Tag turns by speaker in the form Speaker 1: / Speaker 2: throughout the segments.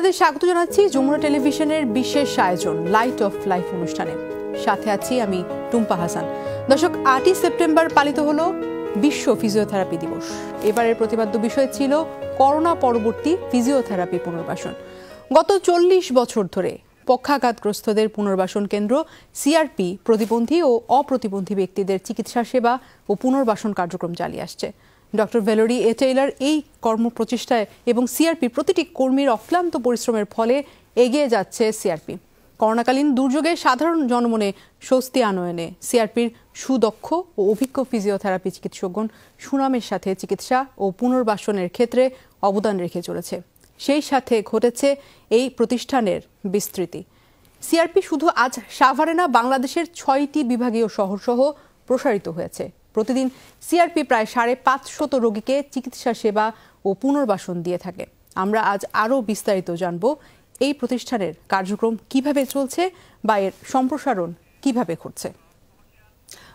Speaker 1: আপনাদের স্বাগত জানাচ্ছি যমুনা টেলিভিশনের বিশেষ আয়োজন লাইট অফ লাইফ অনুষ্ঠানে। সাথে আছি আমি টুম্পা হাসান। দর্শক, 8ই সেপ্টেম্বর পালিত হলো বিশ্ব ফিজিওথেরাপি দিবস। এবারের প্রতিপাদ্য বিষয় ছিল করোনা পরবর্তী ফিজিওথেরাপি পুনর্বাসন। গত 40 বছর ধরে পক্ষাঘাতগ্রস্তদের পুনর্বাসন কেন্দ্র সিআরপি প্রতিবন্ধী ও অপ্রতিবন্ধী ব্যক্তিদের চিকিৎসা সেবা ও পুনর্বাসন কার্যক্রম চালিয়ে আসছে। ডক্টর ভ্যালেরি এ টেইলর এই কর্মপ্রচেষ্টায় এবং সিআরপি প্রতিটি কর্মীর অক্লান্ত পরিশ্রমের ফলে এগিয়ে যাচ্ছে সিআরপি। করোনাকালীন দুর্যোগে সাধারণ জনমনে স্বস্তি আনয়নে সিআরপির সুদক্ষ ও অভিজ্ঞ ফিজিওথেরাপি চিকিৎসকগণ সুনামের সাথে চিকিৎসা ও পুনর্বাসনের ক্ষেত্রে অবদান রেখে চলেছে। সেই সাথে ঘটেছে এই প্রতিষ্ঠানের বিস্তৃতি। সিআরপি শুধু আজ সাভারে না, বাংলাদেশের 6টি বিভাগীয় শহরসহ প্রসারিত হয়েছে। প্রতিদিন সিআরপি প্রায় 550 রোগীকে চিকিৎসা সেবা ও পুনর্বাসন দিয়ে থাকে। আমরা আজ আরও বিস্তারিত জানব এই প্রতিষ্ঠানের কার্যক্রম কিভাবে চলছে বা এর সম্প্রসারণ কিভাবে ঘটছে।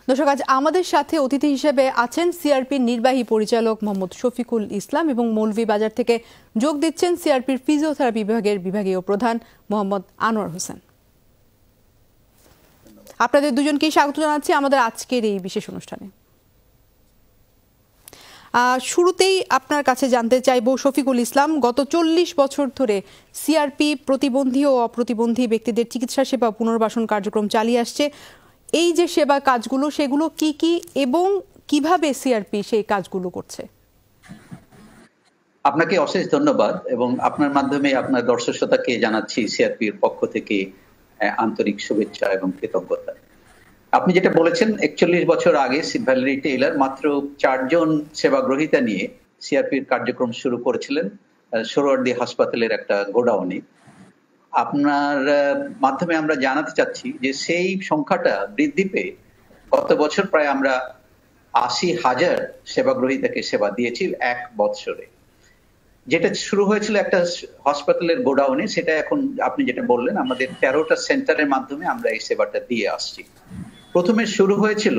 Speaker 1: দর্শক, আজ আমাদের সাথে অতিথি হিসেবে আছেন সিআরপির নির্বাহী পরিচালক মোহাম্মদ শফিকুল ইসলাম এবং মৌলভীবাজার থেকে যোগ দিচ্ছেন সিআরপির ফিজিওথেরাপি বিভাগের বিভাগীয় প্রধান মোহাম্মদ আনোয়ার হোসেন। আপনাদের দুজনকেই স্বাগত জানাচ্ছি আমাদের আজকের এই বিশেষ অনুষ্ঠানে। শুরুতেই আপনার কাছে জানতে চাইব শফিকুল ইসলাম, গত 40 বছর ধরে সিআরপি প্রতিবন্ধী ও অপ্রতিবন্ধী ব্যক্তিদের চিকিৎসা সেবা পুনর্বাসন কার্যক্রম চালিয়ে আসছে। এই যে সেবা কাজগুলো, সেগুলো কি কি এবং কিভাবে সিআরপি সেই কাজগুলো করছে?
Speaker 2: আপনাকে অশেষ ধন্যবাদ এবং আপনার মাধ্যমে আপনার দর্শক শ্রোতাকে জানাচ্ছি সিআরপির পক্ষ থেকে আন্তরিক শুভেচ্ছা এবং কৃতজ্ঞতা। আপনি যেটা বলেছেন, 41 বছর আগে ভ্যালেরি টেইলর মাত্র 4 জন সেবা গ্রহীতা নিয়ে সিআরপির কার্যক্রম শুরু করেছিলেন সোহরাওয়ার্দী হাসপাতালের একটা গোডাউনে। আপনার মাধ্যমে আমরা জানাতে চাচ্ছি যে সেই সংখ্যাটা বৃদ্ধি পেয়ে গত বছর প্রায় আমরা 80,000 সেবা গ্রহীতাকে সেবা দিয়েছি 1 বছরে। যেটা শুরু হয়েছিল একটা হাসপাতালের গোডাউনে, সেটা এখন আপনি যেটা বললেন আমাদের 13টা সেন্টারের মাধ্যমে আমরা এই সেবাটা দিয়ে আসছি। প্রথমে শুরু হয়েছিল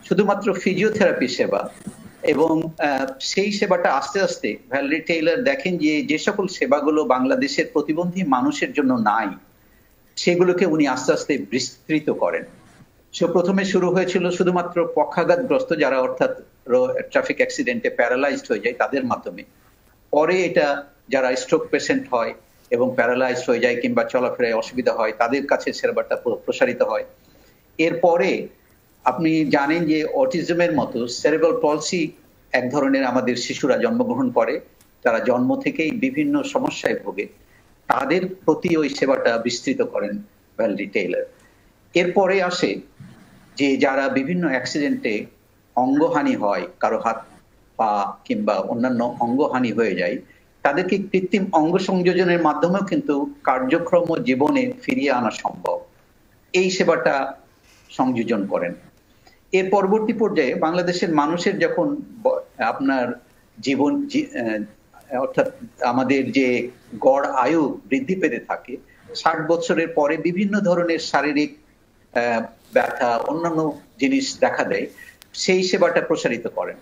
Speaker 2: শুধুমাত্র ফিজিওথেরাপি সেবা এবং সেই সেবাটা আস্তে আস্তে ভ্যালেরি টেইলর দেখেন যে সকল সেবাগুলো বাংলাদেশের প্রতিবন্ধী মানুষের জন্য নাই, সেগুলোকে উনি আস্তে আস্তে বিস্তৃত করেন। প্রথমে শুরু হয়েছিল শুধুমাত্র পক্ষাঘাতগ্রস্ত যারা অর্থাৎ ট্রাফিক অ্যাক্সিডেন্টে প্যারালাইজড হয়ে যায় তাদের মাধ্যমে। পরে এটা যারা স্ট্রোক পেশেন্ট হয় এবং প্যারালাইজড হয়ে যায় কিংবা চলাফেরায় অসুবিধা হয় তাদের কাছে সেবাটা প্রসারিত হয়। এরপরে আপনি জানেন যে অটিজমের মতো সেরেব্রাল পলসি এক ধরনের আমাদের শিশুরা জন্মগ্রহণ করে, তারা জন্ম থেকেই বিভিন্ন সমস্যায় ভোগে, তাদের প্রতি ওই সেবাটা বিস্তৃত করেন ভ্যালেরি টেইলর। এরপরে আসে যে যারা বিভিন্ন অ্যাক্সিডেন্টে অঙ্গহানি হয়, কারো হাত পা কিংবা অন্যান্য অঙ্গহানি হয়ে যায়, তাদেরকে কৃত্রিম অঙ্গ সংযোজনের মাধ্যমেও কিন্তু কার্যক্রম জীবনে ফিরিয়ে আনা সম্ভব। এই সেবাটা সংযোজন করেন। এর পরবর্তী পর্যায়ে বাংলাদেশের মানুষের যখন আপনার জীবন অর্থাৎ আমাদের যে গড় আয়ু বৃদ্ধি পেতে থাকে, 60 বছরের পরে বিভিন্ন ধরনের শারীরিক ব্যথা অন্যান্য জিনিস দেখা দেয়, সেই সেবাটা প্রসারিত করেন।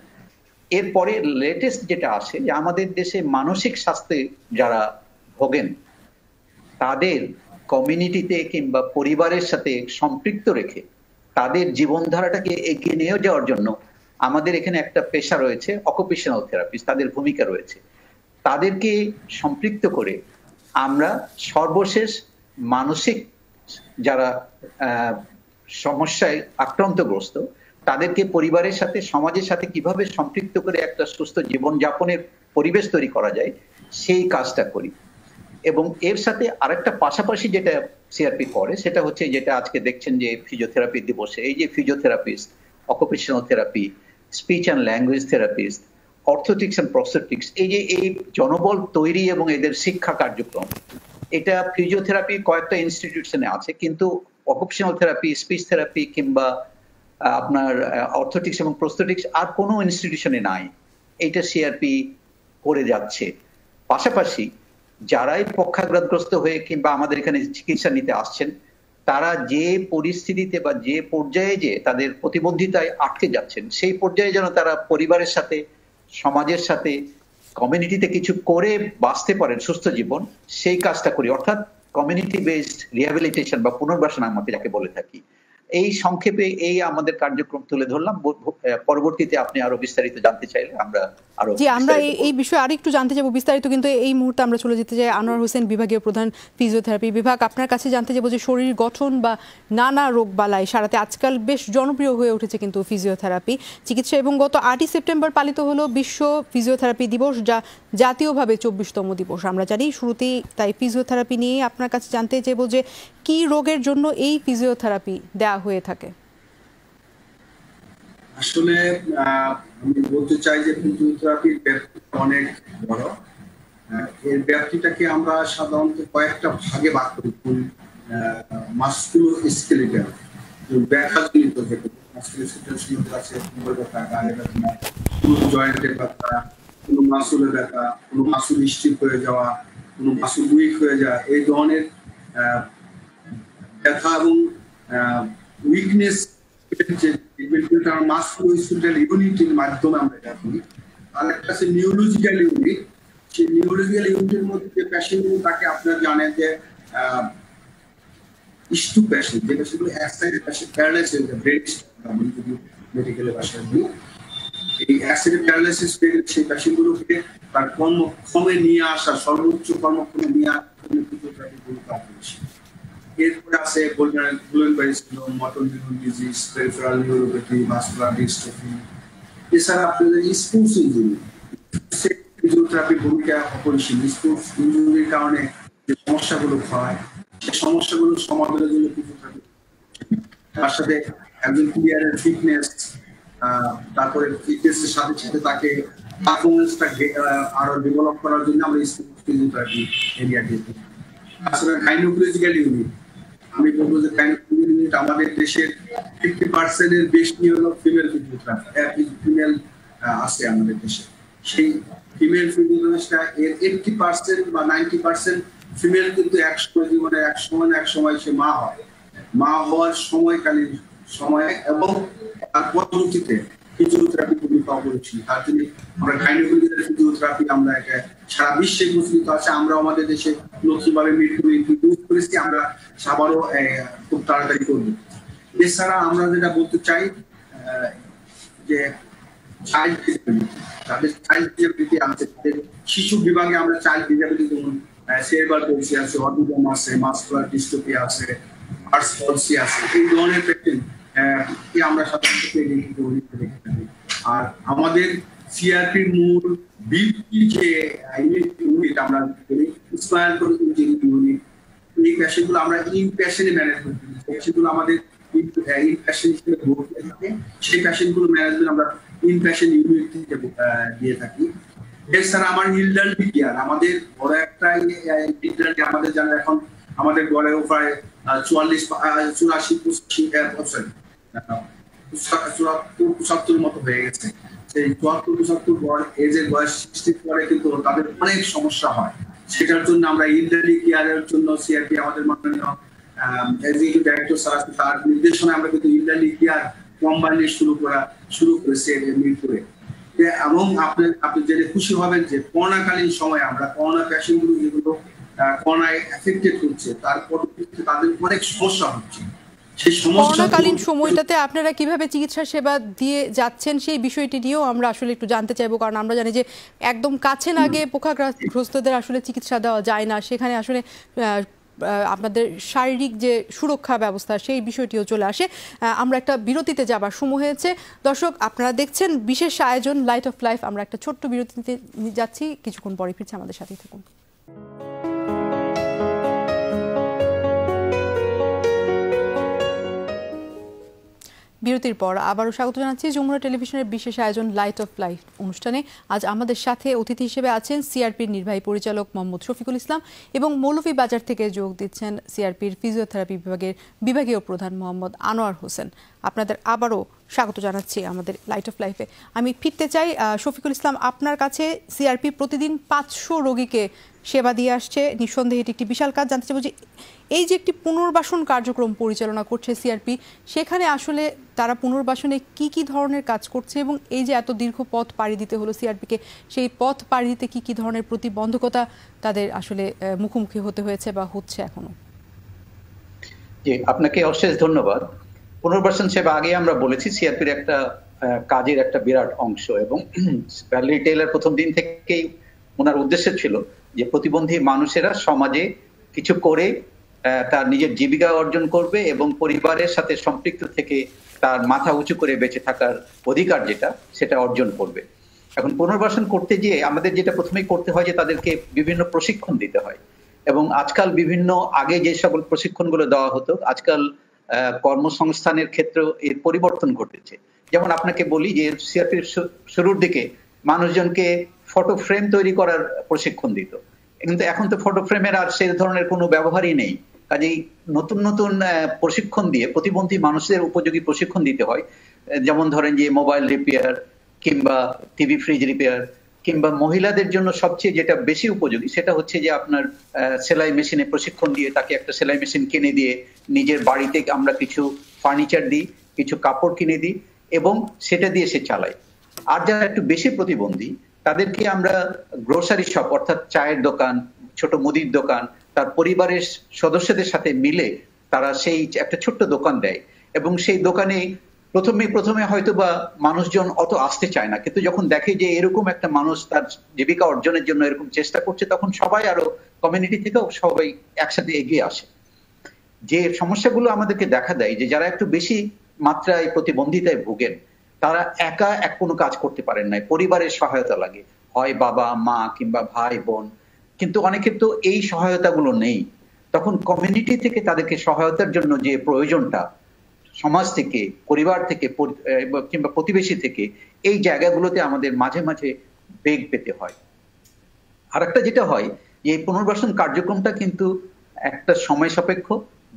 Speaker 2: এরপরে লেটেস্ট যেটা আসে যে আমাদের দেশে মানসিক স্বাস্থ্যে যারা ভোগেন তাদের কমিউনিটিতে কিংবা পরিবারের সাথে সম্পৃক্ত রেখে তাদের জীবনধারাটাকে এগিয়ে নিয়ে যাওয়ার জন্য আমাদের এখানে একটা পেশা রয়েছে, অকুপেশনাল থেরাপিস্ট, তাদের ভূমিকা রয়েছে। তাদেরকে সম্পৃক্ত করে আমরা সর্বশেষ মানসিক যারা সমস্যায় আক্রান্তগ্রস্ত তাদেরকে পরিবারের সাথে সমাজের সাথে কিভাবে সম্পৃক্ত করে একটা সুস্থ জীবনযাপনের পরিবেশ তৈরি করা যায় সেই কাজটা করি। এবং এর সাথে আরেকটা পাশাপাশি যেটা সিআরপি করে সেটা হচ্ছে যেটা আজকে দেখছেন যে ফিজিওথেরাপি দিবসে এই যে physiotherapist, occupational therapy, speech and language therapist, orthotics and prosthetics, এই জনবল তৈরি এবং এদের শিক্ষা কার্যক্রম, এটা ফিজিওথেরাপি কয়েকটা ইনস্টিটিউশনে আছে, কিন্তু অকুপেশনাল থেরাপি, স্পিচ থেরাপি কিংবা আপনার অর্থোটিক্স এবং প্রস্থেটিক্স আর কোনো ইনস্টিটিউশনে নাই। এটা সিআরপি করে যাচ্ছে। পাশাপাশি যারাই পক্ষাঘাতগ্রস্ত হয়ে কিংবা আমাদের এখানে চিকিৎসা নিতে আসছেন, তারা যে পরিস্থিতিতে বা যে পর্যায়ে যে তাদের প্রতিবন্ধিতায় আটকে যাচ্ছেন, সেই পর্যায়ে যেন তারা পরিবারের সাথে, সমাজের সাথে, কমিউনিটিতে কিছু করে বাঁচতে পারেন সুস্থ জীবন, সেই কাজটা করি, অর্থাৎ কমিউনিটি বেসড রিহ্যাবিলিটেশন বা পুনর্বাসন আমরা যাকে বলে থাকি। এই সংক্ষেপে এই আমাদের কার্যক্রম তুলে ধরলাম। পরবর্তীতে আপনি আরো বিস্তারিত জানতে চাইলে আমরা আরো
Speaker 1: আমরা এই বিষয়ে আরেকটু জানতে যাবো বিস্তারিত, কিন্তু এই মুহূর্তে আমরা চলে যেতে চাই আনোয়ার হোসেন, বিভাগীয় প্রধান ফিজিওথেরাপি বিভাগ। আপনার কাছে জানতে যাবো যে শরীর গঠন বা নানা রোগ বালাই সারাতে আজকাল বেশ জনপ্রিয় হয়ে উঠেছে কিন্তু ফিজিওথেরাপি চিকিৎসা, এবং গত 8ই সেপ্টেম্বর পালিত হলো বিশ্ব ফিজিওথেরাপি দিবস, যা জাতীয়ভাবে 24তম দিবস। আমরা জানি শুরুতেই তাই ফিজিওথেরাপি নিয়ে আপনার কাছে জানতে চাইবো যে কি রোগের জন্য এই ফিজিওথেরাপি দেয়া হয়ে থাকে।
Speaker 3: আসলে আমি বলতে চাই যে ফিজিওথেরাপির ব্যাপ্তি অনেক বড়। এর ব্যাপ্তিটাকে আমরা সাধারণত কয়েকটা ভাগে ভাগ করি। মাসকুলোস্কেলেটাল, ব্যথাজনিত যেটা মাসকুলোস্কেলেটাল আছে, ব্যথা, গায়ে ব্যথা, কোনো জয়েন্টের ব্যথা, কোনো মাসুলের ব্যথা, কোনো মাসুল স্টিফ হয়ে যাওয়া, কোনো মাসুল উইক হয়ে যাওয়া, এই ধরনের ব্যথা এবং উইকনেস মাসকুলোস্কেলেটাল ইউনিটের মাধ্যমে আমরা এটা করি। আর একটা আছে নিউরোলজিক্যাল ইউনিট। সেই নিউরোলজিক্যাল ইউনিটের মধ্যে যে পেশেন্টগুলো তাকে আপনারা জানেন যে স্টু পেশেন্ট, যে পেশেন্টগুলো এক সাইডে পেশেন্ট প্যারালাইসিস, ব্রেন মেডিকেলের ভাষায় বলি, এই অ্যাক্সিডেন্ট প্যারালাইসিস সেই পেশেন্টগুলোকে তার কর্মক্ষমে নিয়ে আসা, সর্বোচ্চ কর্মক্ষমে নিয়ে আসা। এরপরে আছে Guillain Barre syndrome, motor neuron disease, peripheral neuropathy, muscular dystrophy. এছাড়া আপনাদের স্পোর্টস ইনজুরি, ফিজিওথেরাপির ভূমিকা অপরিসীম। স্পোর্টস ইনজুরির কারণে যে সমস্যাগুলো হয়, সেই সমস্যাগুলো সমাধানের জন্য ফিজিওথেরাপি, তার সাথে একজন প্লেয়ারের ফিটনেস, তারপরে ফিটনেসের সাথে সাথে তাকে পারফরমেন্সটা আরো ডেভেলপ করার জন্য আমরা স্পোর্টস ফিজিওথেরাপি এরিয়া দিয়ে থাকি। তাছাড়া গাইনোকোলজিক্যাল ইউনিট, আমি বলবো যে গাইনোকোলজিক্যাল ইউনিট আমাদের দেশের 50% এর বেশি হলো ফিমেল ফিজিওথেরাপি, ফিমেল আছে আমাদের দেশে। সেই ফিমেল ফিজিওথেরাপিস্টটা এর 80% বা 90% ফিমেল কিন্তু এক সময় সে মা হয়। মা হওয়ার সময়কালীন সময়ে এবং তার পরবর্তীতে ফিজিওথেরাপি ভূমিকা অপরিসীম। তার জন্য আমরা গাইনোকোলজিক্যাল ফিজিওথেরাপি আমরা এটা সারা বিশ্বে প্রচলিত আছে। আমরা আমাদের দেশে নতুনভাবে ইন্ট্রোডিউস করেছি, আমরা আবারও খুব তাড়াতাড়ি করব। এছাড়া আমরা যেটা বলতে চাই যে চাইল্ড ডিসেবিলিটি, তাদের চাইল্ড ডিসেবিলিটি আছে, শিশু বিভাগে আমরা চাইল্ড ডিসেবিলিটি যেমন সেরেব্রাল পলসি আছে, অটিজম আছে, মাসকুলার ডিস্ট্রফি আছে, আর্টস পলসি আছে, এই ধরনের পেশেন্ট আমরা সাধারণত দেখে থাকি। আর আমাদের সিআরপির মূল ভিত্তি যে ইউনিট আমরা স্পাইনাল ইনজুরি ইউনিট, এই পেশেন্টগুলো আমরা ইনপেশেন্টে ম্যানেজ করি। পেশেন্টগুলো আমাদের ইনপেশেন্ট হিসেবে ভর্তি থাকে, সেই পেশেন্টগুলো ম্যানেজমেন্ট আমরা ইনপেশেন্ট ইউনিট থেকে দিয়ে থাকি। এছাড়া আমার ইলডারলি কেয়ার, আমাদের বড় একটা ইলডারলি, আমাদের জানা এখন আমাদের গড়ে প্রায় 74 মতো হয়ে গেছে। সেই 74 গড় এজের বয়স 60 পরে কিন্তু তাদের অনেক সমস্যা হয়। সেটার জন্য আমরা ইলডারলি কেয়ারের জন্য সিআরপি আমাদের মাননীয় এক্সিকিউটিভ ডাইরেক্টর স্যার আছে, তার নির্দেশনায় আমরা কিন্তু ইলডারলি কেয়ার কম্বাইনে শুরু করেছি মিরপুরে। এবং আপনি জেনে খুশি হবেন যে করোনাকালীন সময় আমরা করোনা পেশেন্টগুলো যেগুলো করোনায় এফেক্টেড হচ্ছে, তার পরবর্তীতে তাদের অনেক সমস্যা হচ্ছে। সেই
Speaker 1: করোনাকালীন সময়টাতে আপনারা কিভাবে চিকিৎসা সেবা দিয়ে যাচ্ছেন সেই বিষয়টি নিয়েও আমরা আসলে একটু জানতে চাইবো, কারণ আমরা জানি যে একদম কাছে না গিয়ে পোকাগ্রস্তদের আসলে চিকিৎসা দেওয়া যায় না, সেখানে আসলে আপনাদের শারীরিক যে সুরক্ষা ব্যবস্থা সেই বিষয়টিও চলে আসে। আমরা একটা বিরতিতে যাবার সময় হয়েছে। দর্শক, আপনারা দেখছেন বিশেষ আয়োজন লাইট অফ লাইফ। আমরা একটা ছোট্ট বিরতিতে যাচ্ছি, কিছুক্ষণ পরে ফিরছি, আমাদের সাথেই থাকুন। বিরতির পর আবারও স্বাগত জানাচ্ছি যমুনা টেলিভিশনের বিশেষ আয়োজন লাইট অফ লাইফ অনুষ্ঠানে। আজ আমাদের সাথে অতিথি হিসেবে আছেন সিআরপির নির্বাহী পরিচালক মোহাম্মদ শফিকুল ইসলাম, এবং মৌলভীবাজার থেকে যোগ দিচ্ছেন সিআরপির ফিজিওথেরাপি বিভাগের বিভাগীয় প্রধান মোহাম্মদ আনোয়ার হোসেন। আপনাদের আবারও স্বাগত জানাচ্ছি আমাদের লাইট অফ লাইফে। আমি ফিরতে চাই শফিকুল ইসলাম, আপনার কাছে সিআরপি প্রতিদিন 500 রোগীকে সেবা দিয়ে আসছে, নিঃসন্দেহে এটি একটি বিশাল কাজ। জানতে চাইব যে এই যে একটি পুনর্বাসন কার্যক্রম পরিচালনা করছে সিআরপি, সেখানে আসলে তারা পুনর্বাসনে কি কি ধরনের কাজ করছে এবং এই যে এত দীর্ঘ পথ পাড়ি দিতে হলো সিআরপিকে, সেই পথ পাড়ি দিতে কি কি ধরনের প্রতিবন্ধকতা তাদের আসলে মুখোমুখি হতে হয়েছে বা হচ্ছে এখনো?
Speaker 2: জি, আপনাকে অশেষ ধন্যবাদ। পুনর্বাসন সেবা আগে আমরা বলেছি সিআরপির একটা কাজের একটা বিরাট অংশ, এবং ভ্যালেরি টেইলর প্রথম দিন থেকেই ওনার উদ্দেশ্য ছিল যে প্রতিবন্ধী মানুষেরা সমাজে কিছু করে তার নিজের জীবিকা অর্জন করবে এবং পরিবারের সাথে সম্পৃক্ত থেকে তার মাথা উঁচু করে বেঁচে থাকার অধিকার যেটা সেটা অর্জন করবে। এখন পুনর্বাসন করতে গিয়ে আমাদের যেটা প্রথমেই করতে হয় যে তাদেরকে বিভিন্ন প্রশিক্ষণ দিতে হয়, এবং আজকাল বিভিন্ন আগে যে সকল প্রশিক্ষণগুলো দেওয়া হতো আজকাল কর্মসংস্থানের ক্ষেত্রেও এর পরিবর্তন ঘটেছে। যেমন আপনাকে বলি যে সিআরপির শুরুর দিকে মানুষজনকে ফটো ফ্রেম তৈরি করার প্রশিক্ষণ দিত, কিন্তু এখন তো ফটো ফ্রেমের আর সেই ধরনের কোনো ব্যবহারই নেই। কাজেই নতুন নতুন প্রশিক্ষণ দিয়ে প্রতিবন্ধী মানুষদের উপযোগী প্রশিক্ষণ দিতে হয়। যেমন ধরেন যে মোবাইল রিপেয়ার কিংবা টিভি ফ্রিজ রিপেয়ার, কিংবা মহিলাদের জন্য সবচেয়ে যেটা বেশি উপযোগী সেটা হচ্ছে যে আপনার সেলাই মেশিনে প্রশিক্ষণ দিয়ে তাকে একটা সেলাই মেশিন কিনে দিয়ে নিজের বাড়িতে আমরা কিছু ফার্নিচার দিই, কিছু কাপড় কিনে দিই এবং সেটা দিয়ে সে চালায়। আর যারা একটু বেশি প্রতিবন্ধী তাদেরকে আমরা গ্রোসারি শপ অর্থাৎ চায়ের দোকান, ছোট মুদির দোকান, তার পরিবারের সদস্যদের সাথে মিলে তারা সেই একটা ছোট্ট দোকান দেয়, এবং সেই দোকানে প্রথমে হয়তো বা মানুষজন অত আসতে চায় না, কিন্তু যখন দেখে যে এরকম একটা মানুষ তার জীবিকা অর্জনের জন্য এরকম চেষ্টা করছে তখন সবাই আরো কমিউনিটি থেকেও সবাই একসাথে এগিয়ে আসে। যে সমস্যাগুলো আমাদেরকে দেখা দেয় যে যারা একটু বেশি মাত্রায় প্রতিবন্ধিতায় ভোগেন তারা একা কোনো কাজ করতে পারেন না, পরিবারের সহায়তা লাগে, হয় বাবা মা কিংবা ভাই বোন, কিন্তু অনেকের তো এই সহায়তাগুলো নেই। তখন কমিউনিটি থেকে তাদেরকে সহায়তার জন্য যে প্রয়োজনটা সমাজ থেকে, পরিবার থেকে কিংবা প্রতিবেশী থেকে, এই জায়গাগুলোতে আমাদের মাঝে মাঝে বেগ পেতে হয়। আর একটা যেটা হয় যে এই পুনর্বাসন কার্যক্রমটা কিন্তু একটা সময় সাপেক্ষ,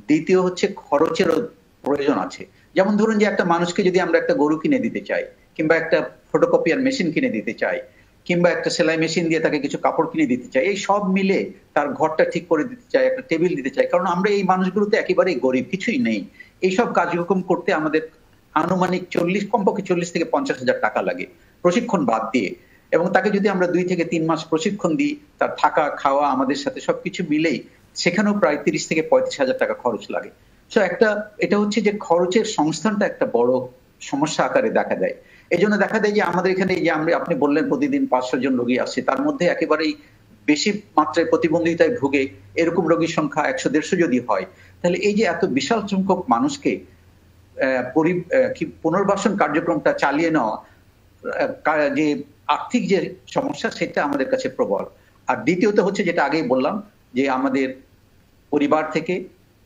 Speaker 2: দ্বিতীয় হচ্ছে খরচেরও প্রয়োজন আছে। যেমন ধরুন যে একটা মানুষকে যদি আমরা একটা গরু কিনে দিতে চাই, কিংবা একটা ফটোকপিয়ার মেশিন কিনে দিতে চাই, কিংবা একটা সেলাই মেশিন দিয়ে তাকে কিছু কাপড় কিনে দিতে চাই, এই সব মিলে তার ঘরটা ঠিক করে দিতে চাই, একটা টেবিল দিতে চাই, কারণ আমরা এই মানুষগুলোতে একেবারেই গরিব, কিছুই নেই। এইসব কার্যক্রম করতে আমাদের আনুমানিক কমপক্ষে 40 থেকে 50,000 টাকা লাগে প্রশিক্ষণ বাদ দিয়ে, এবং তাকে যদি আমরা 2 থেকে 3 মাস প্রশিক্ষণ দিই, তার থাকা খাওয়া আমাদের সাথে সবকিছু মিলেই সেখানেও প্রায় 30 থেকে 35,000 টাকা খরচ লাগে। তো এটা হচ্ছে যে খরচের সংস্থানটা একটা বড় সমস্যা আকারে দেখা দেয়। এই জন্য দেখা যায় যে আমাদের এখানে যে আপনি বললেন প্রতিদিন 500 জন রোগী আসছে, তার মধ্যে একেবারেই বেশি মাত্রায় প্রতিবন্ধিতায় ভুগে এরকম রোগীর সংখ্যা 100-150 যদি হয়, তাহলে এই যে এত বিশাল সংখ্যক মানুষকে পুনর্বাসন কার্যক্রমটা চালিয়ে নেওয়া, যে আর্থিক যে সমস্যা সেটা আমাদের কাছে প্রবল। আর দ্বিতীয়ত হচ্ছে যেটা আগেই বললাম যে আমাদের পরিবার থেকে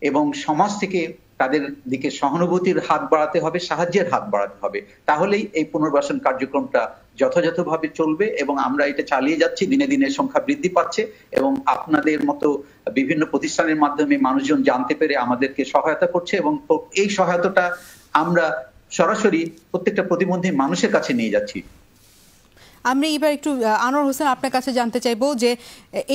Speaker 2: এবং সমাজ থেকে তাদের দিকে সহানুভূতির হাত বাড়াতে হবে, সাহায্যের হাত বাড়াতে হবে, তাহলেই এই পুনর্বাসন কার্যক্রমটা যথাযথভাবে চলবে। এবং আমরা এটা চালিয়ে যাচ্ছি, দিনে দিনে সংখ্যা বৃদ্ধি পাচ্ছে, এবং আপনাদের মতো বিভিন্ন প্রতিষ্ঠানের মাধ্যমে মানুষজন জানতে পেরে আমাদেরকে সহায়তা করছে, এবং এই সহায়তাটা আমরা সরাসরি প্রত্যেকটা প্রতিবন্ধী মানুষের কাছে নিয়ে যাচ্ছি।
Speaker 1: আমরা এবার একটু আনোয়ার হোসেন আপনার কাছে জানতে চাইবো যে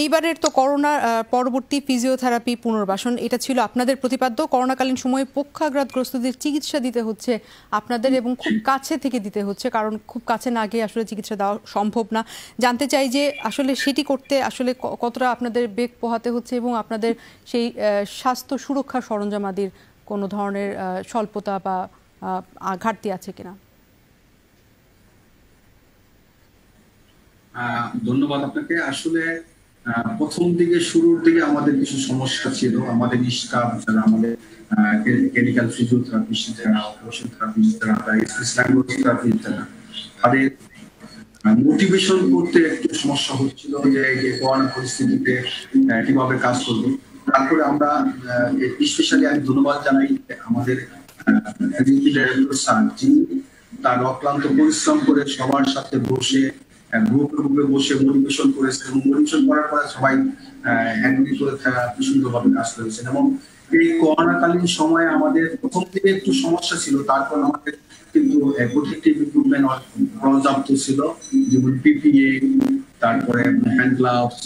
Speaker 1: এইবারের তো করোনা পরবর্তী ফিজিওথেরাপি পুনর্বাসন, এটা ছিল আপনাদের প্রতিপাদ্য। করোনাকালীন সময়ে পক্ষাঘাতগ্রস্তদের চিকিৎসা দিতে হচ্ছে আপনাদের, এবং খুব কাছে থেকে দিতে হচ্ছে, কারণ খুব কাছে না গিয়ে আসলে চিকিৎসা দেওয়া সম্ভব না। জানতে চাই যে আসলে সেটি করতে আসলে কতটা আপনাদের বেগ পোহাতে হচ্ছে, এবং আপনাদের সেই স্বাস্থ্য সুরক্ষা সরঞ্জামাদির কোনো ধরনের স্বল্পতা বা ঘাটতি আছে কিনা?
Speaker 3: ধন্যবাদ আপনাকে। আসলে প্রথম দিকে শুরুর দিকে আমাদের কিছু সমস্যা ছিল। আমাদের স্টাফ যারা, আমাদের ক্লিনিক্যাল ফিজিওথেরাপিস্ট যারা, অপারেশন থেরাপিস্ট যারা, থেরাপিস্ট যারা, তাদের মোটিভেশন করতে একটু সমস্যা হচ্ছিল যে করোনা পরিস্থিতিতে কিভাবে কাজ করবো। তারপরে আমরা স্পেশালি আমি ধন্যবাদ জানাই আমাদের তার অক্লান্ত পরিশ্রম করে সবার সাথে বসে গ্রুপে বসে মোটিভেশন করেছে, এবং মোটিভেশন করার পরে সবাই এগ্রি করে সুন্দরভাবে কাজ করেছেন। এবং এই করোনাকালীন সময়ে আমাদের প্রথম দিকে একটু সমস্যা ছিল, তারপর আমাদের কিন্তু প্রোটেক্টিভ ইকুইপমেন্ট পর্যাপ্ত ছিল, যেমন পিপিএ, তারপরে হ্যান্ড গ্লাভস,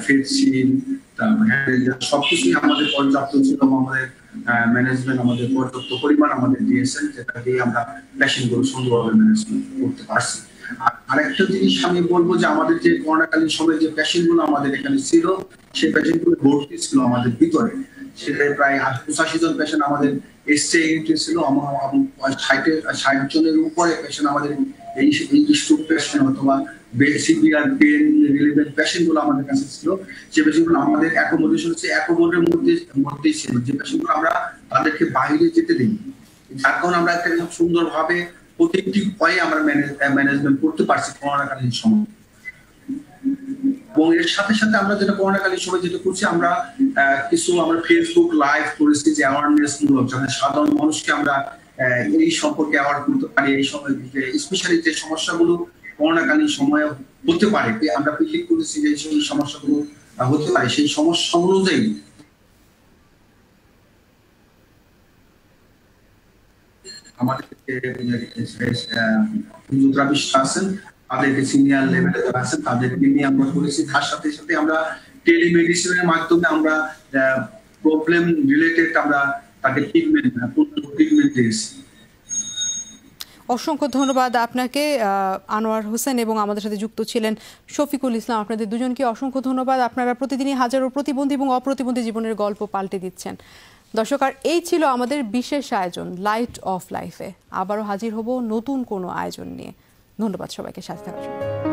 Speaker 3: ফেস শিল্ড, সবকিছুই আমাদের পর্যাপ্ত ছিল। আমাদের ম্যানেজমেন্ট আমাদের পর্যাপ্ত পরিমাণ আমাদের দিয়েছেন, যেটা দিয়ে আমরা পেশেন্টগুলো সুন্দরভাবে ম্যানেজমেন্ট করতে পারছি। আরেকটা জিনিস আমি বলবো যে আমাদের যে করোনাকালীন সময়ে যে পেশেন্টগুলো আমাদের এখানে ছিল, সেই পেশেন্টগুলো ভর্তি ছিল আমাদের ভিতরে। সেটা প্রায় 85 জন পেশেন্ট আমাদের এসসি ইউনিটে ছিল, 60 জনের উপরে পেশেন্ট আমাদের এই স্ট্রোক পেশেন্ট অথবা সিভিয়ার পেন রিলিভেন্ট পেশেন্ট গুলো আমাদের কাছে ছিল। যে পেশেন্টগুলো আমাদের অ্যাকোমোডেশন হচ্ছে অ্যাকোমোডের মধ্যেই ছিল, যে পেশেন্টগুলো আমরা তাদেরকে বাইরে যেতে দিই, যার কারণে আমরা একটা সুন্দরভাবে প্রত্যেকটি উপায়ে আমরা ম্যানেজমেন্ট করতে পারছি করোনাকালীন সময়। এবং এর সাথে সাথে আমরা যেটা করোনাকালীন সময় যেটা করছি, আমরা কিছু আমরা ফেসবুক লাইভ করেছি যে অ্যাওয়ারনেস মূলক, যাতে সাধারণ মানুষকে আমরা এই সম্পর্কে অ্যাওয়ার করতে পারি। এই সময় স্পেশালি যে সমস্যাগুলো করোনাকালীন সময়ে হতে পারে, আমরা ক্লিক করেছি যে সেই সমস্যাগুলো হতে পারে, সেই সমস্যা অনুযায়ী আমাদের আছেন, তাদেরকে সিনিয়র লেভেলে যারা আছেন তাদেরকে নিয়ে আমরা করেছি। তার সাথে সাথে আমরা টেলিমেডিসিনের মাধ্যমে আমরা প্রবলেম রিলেটেড আমরা তাকে ট্রিটমেন্ট দিয়েছি।
Speaker 1: অসংখ্য ধন্যবাদ আপনাকে আনোয়ার হোসেন, এবং আমাদের সাথে যুক্ত ছিলেন শফিকুল ইসলাম। আপনাদের দুজনকে অসংখ্য ধন্যবাদ। আপনারা প্রতিদিনই হাজারো প্রতিবন্ধী এবং অপ্রতিবন্ধী জীবনের গল্প পাল্টে দিচ্ছেন। দর্শক, আর এই ছিল আমাদের বিশেষ আয়োজন লাইট অফ লাইফে। আবারও হাজির হব নতুন কোনো আয়োজন নিয়ে। ধন্যবাদ সবাইকে সাথে থাকার জন্য।